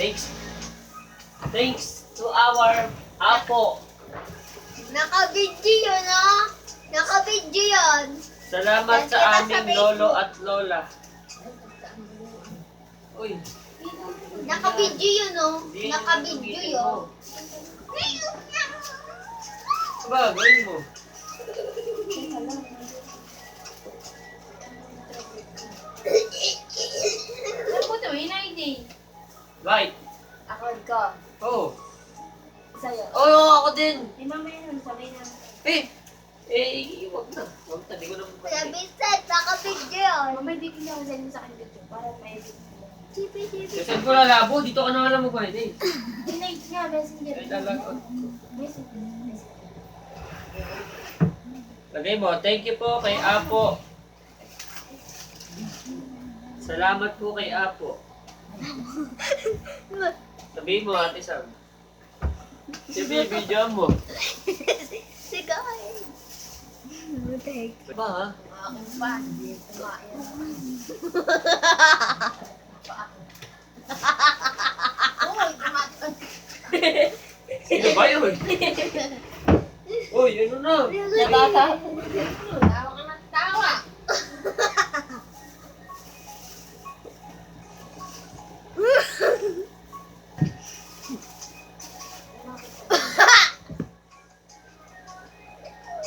Thanks to our apo. Naka-video yun, oh. Naka-video yun. Salamat sa aming lolo at lola. Uy, Naka-video yun, oh. Naka-video yun. ba, gawin mo. Ako to, hindi. Right. Ako ko. Oh. Sa'yo. Oo, ako din. Di mamaya nun, sabay na. Wag na. Wag na, di ko naman Kuya Vincent, naka-video yun. Mamaya di ko ako send mo sa akin video para ma-edit mo. Chipi. Send ko na labo, dito ka na nga lang magpahit Tonight nga, messenger. Ay, lalagot. Messenger. Lagay mo, thank you po kay Apo. Salamat po kay Apo. Sabihin mo, Ate Sam. Sabihin, video mo. Sigay. Butek. Ba, ha? Aking pa, hindi kumain. Uy, kumain. Sino ba yun? Uy, ano na? Nabata. Tawa ka ng tawa.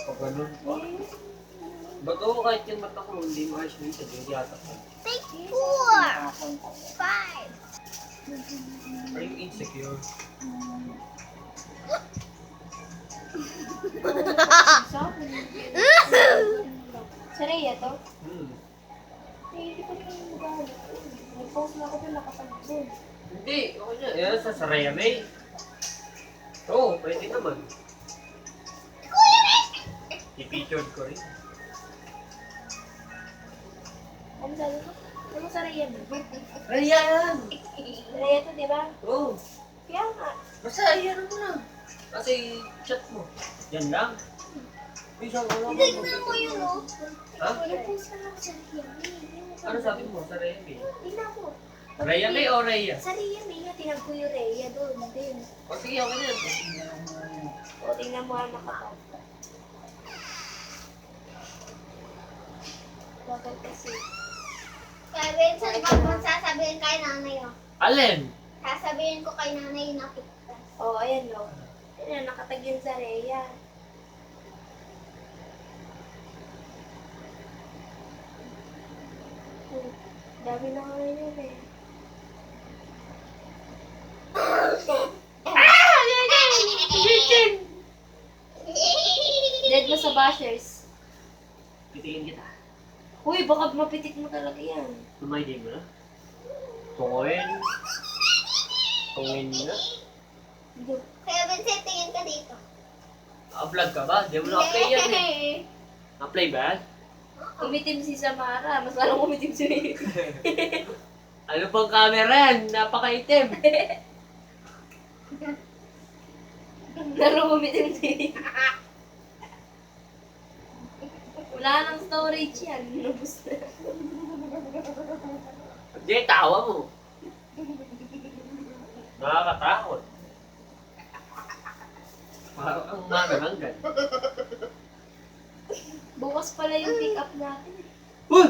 O, ganun pa. Ba't ako kahit yung mata ko, hindi mo ayos dito, hindi yata ko. Take 4. 5. Are you insecure? Sa Rhea to? Hindi, Hindi ko rin yung magagawa. Nag-post na ako doon, nakatag doon. okay na. Yan, sa Saraya May. Oo, pwede naman. I-featured ko rin. Ano sabi mo? Ano sa Rhea mo? Raya yan! Rhea to, di ba? Oo. Kaya nga. Basta, yan mo na. Kasi, chat mo. Yan lang. Isang ano mo. Tignan mo yun, oh. Ha? Nag-post na ako sa Rhea May. Ano sabi mo sa Raya May? Tingnan mo. Raya May o Raya? Sa Rhea May, tinag ko yung Rhea doon din. O sige, okay na yan. O, tingnan mo ang makapag. Bakit kasi? Kaya Vincent, wag mo sasabihin kay nanay, oh. Alin? Sasabihin ko kay nanay na picture. O, ayan o. Tingnan, nakatag yun sa Rhea. Dami na nga yun eh. Dead mo sa bashers. Pitingin kita. Uy, baka mapitik mo talaga yan. Tumaydi mo na. Tungin. Tungin na. Kaya Vincent, tingin ka dito. Naka-vlog ka ba? Di mo na-play yan eh. Na-play ba? Umitim si Samara. Mas lalong umitim si Rhea. Ano pang camera yan? Napaka-itim. Lalong umitim si Rhea. Wala nang storage yan. Nubos na. Hindi, tawa mo. Nakakatakot. Parang ang magaranggan. Bukas pala yung pick up natin. Uy!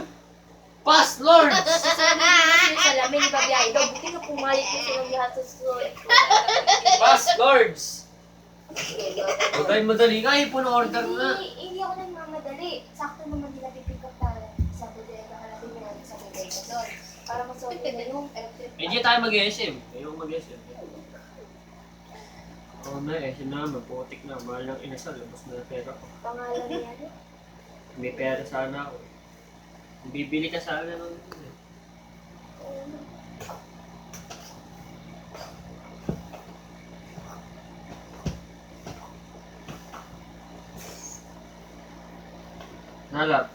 Pass, Lord! Yung salamin ni Babiay. Buti na pumayag ko silang lahat sa story ko. Pass, Lords! Huwag tayong madali ka, order na. Hindi ako nagmamadali. Sakto naman nila pipick up tayo. Sa bodega natin yun. Sa bodega doon. Para masolve na yung Hindi tayo mag-SM. Ayun mag-SM. Oo na, SM naman. Putik na. Mahal ng inasal. Labas na pera ko. pangalan niya. May pera sana ako. Bibili ka sana ng... Nalap.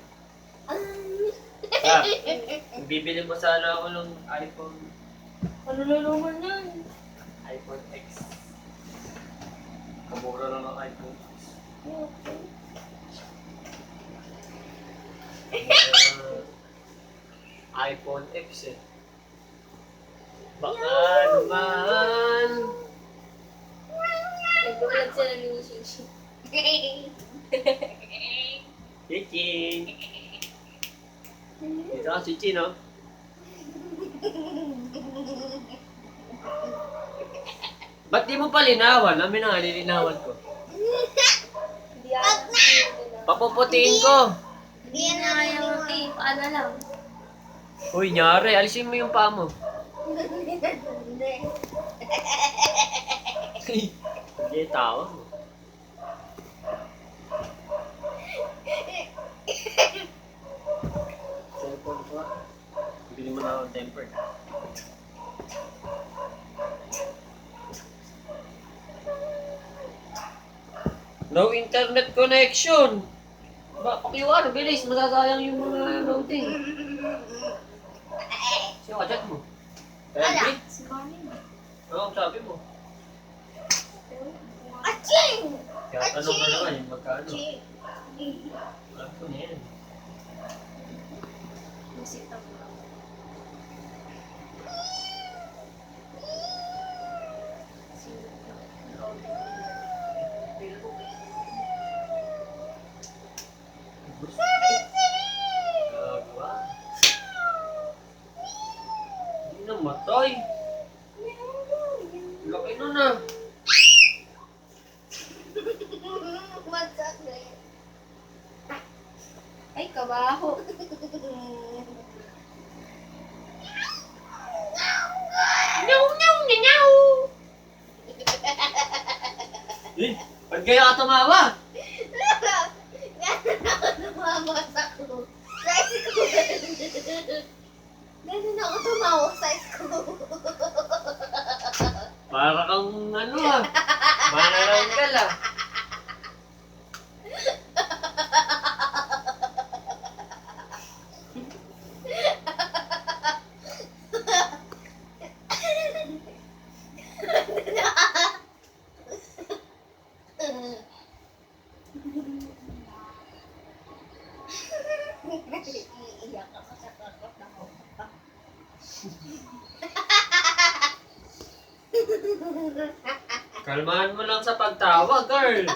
Bibili mo sana ako ng iPhone. Ano na naman yan? iPhone X. Kamura lang ng iPhone X. iPhone X eh. Baka naman Chiching! Dito ka, Chichi, no? Ba't di mo pa linawan? Amin na nga, nilinawan ko. Hindi ako Papuputiin ko. Hindi yan na yung Paano lang? Uy, nyari, alisin mo yung paa mo. Hindi. Hindi, tawa mo. Cellphone ko. Bili mo na akong temper. No internet connection. Ba, QR, bilis. Masasayang yung mga loading. Sino ka chat mo? Elvin? Si Mami. Oo, sabi mo. Aching! Kaya tanong mo naman yung magkano. Aching! Alam ko na yan. Musita mo. Gagawa. Hindi namatay. Laki nun ah. Masakit. Ay, kabaho. Eh, ba't kaya ka tumawa? Ganun ako tumawasak ko. Size ko. Ganun ako tumawa size ko. Para kang ano ah. Manaranggal ah. Iiyak ako sa takot ako. Kalmahan mo lang sa pagtawa, girl.